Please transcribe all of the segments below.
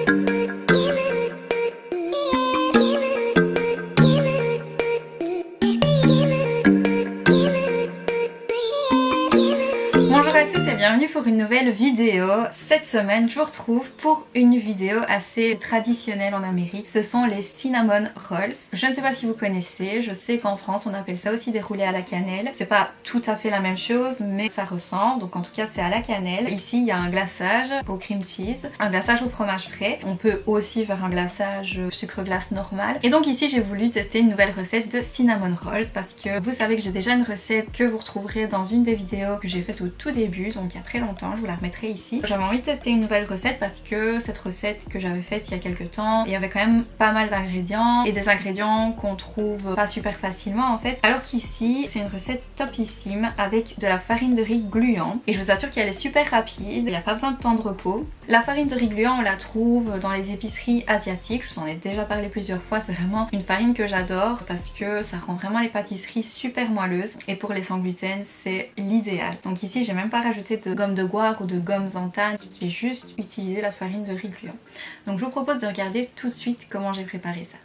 Bonjour à tous et bienvenue pour une nouvelle vidéo. Cette semaine, je vous retrouve pour une vidéo assez traditionnelle en Amérique. Ce sont les cinnamon rolls. Je ne sais pas si vous connaissez, je sais qu'en France on appelle ça aussi des roulés à la cannelle. C'est pas tout à fait la même chose, mais ça ressemble. Donc en tout cas c'est à la cannelle. Ici il y a un glaçage au cream cheese, un glaçage au fromage frais. On peut aussi faire un glaçage sucre glace normal. Et donc ici j'ai voulu tester une nouvelle recette de cinnamon rolls parce que vous savez que j'ai déjà une recette que vous retrouverez dans une des vidéos que j'ai faites au tout début, donc il y a très longtemps, je vous la remettrai ici. J'avais envie de tester une nouvelle recette parce que cette recette que j'avais faite il y a quelques temps, il y avait quand même pas mal d'ingrédients et des ingrédients qu'on trouve pas super facilement en fait. Alors qu'ici c'est une recette topissime avec de la farine de riz gluant et je vous assure qu'elle est super rapide, il n'y a pas besoin de temps de repos. La farine de riz gluant on la trouve dans les épiceries asiatiques, je vous en ai déjà parlé plusieurs fois, c'est vraiment une farine que j'adore parce que ça rend vraiment les pâtisseries super moelleuses et pour les sans gluten c'est l'idéal. Donc ici j'ai même pas rajouté de gomme de goire ou de gomme xanthane, j'ai juste utilisé la farine de riz gluant. Donc je vous propose de regarder tout de suite comment j'ai préparé ça.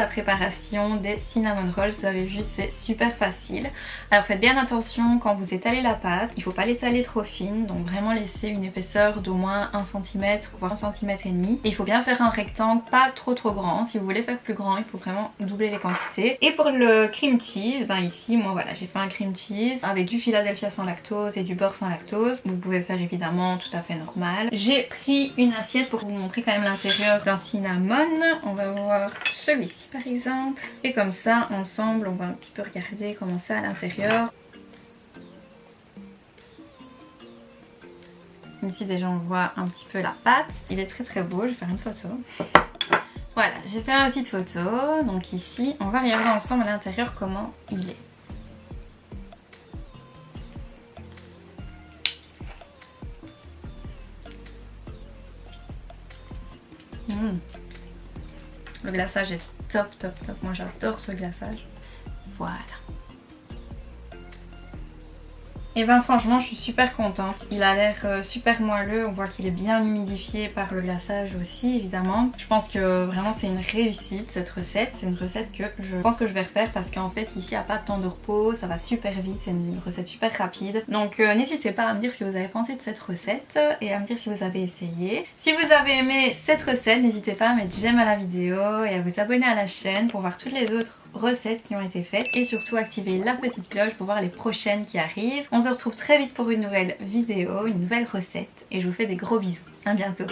Préparation des cinnamon rolls, vous avez vu c'est super facile. Alors faites bien attention quand vous étalez la pâte, il ne faut pas l'étaler trop fine, donc vraiment laisser une épaisseur d'au moins 1 cm voire 1 cm et demi. Et il faut bien faire un rectangle pas trop grand, si vous voulez faire plus grand il faut vraiment doubler les quantités. Et pour le cream cheese, ben ici moi voilà j'ai fait un cream cheese avec du Philadelphia sans lactose et du beurre sans lactose. Vous pouvez faire évidemment tout à fait normal. J'ai pris une assiette pour vous montrer quand même l'intérieur d'un cinnamon. On va voir celui-ci par exemple. Et comme ça, ensemble, on va un petit peu regarder comment ça à l'intérieur. Ici déjà on voit un petit peu la pâte. Il est très beau, je vais faire une photo. Voilà, j'ai fait une petite photo. Donc ici, on va regarder ensemble à l'intérieur comment il est. Le glaçage est top. Moi j'adore ce glaçage. Voilà. Et ben franchement je suis super contente, il a l'air super moelleux, on voit qu'il est bien humidifié par le glaçage aussi évidemment. Je pense que vraiment c'est une réussite cette recette, c'est une recette que je pense que je vais refaire parce qu'en fait ici il n'y a pas de temps de repos, ça va super vite, c'est une recette super rapide. Donc n'hésitez pas à me dire ce que vous avez pensé de cette recette et à me dire si vous avez essayé. Si vous avez aimé cette recette, n'hésitez pas à mettre j'aime à la vidéo et à vous abonner à la chaîne pour voir toutes les autres recettes qui ont été faites et surtout activer la petite cloche pour voir les prochaines qui arrivent. On se retrouve très vite pour une nouvelle vidéo, une nouvelle recette et je vous fais des gros bisous. À bientôt.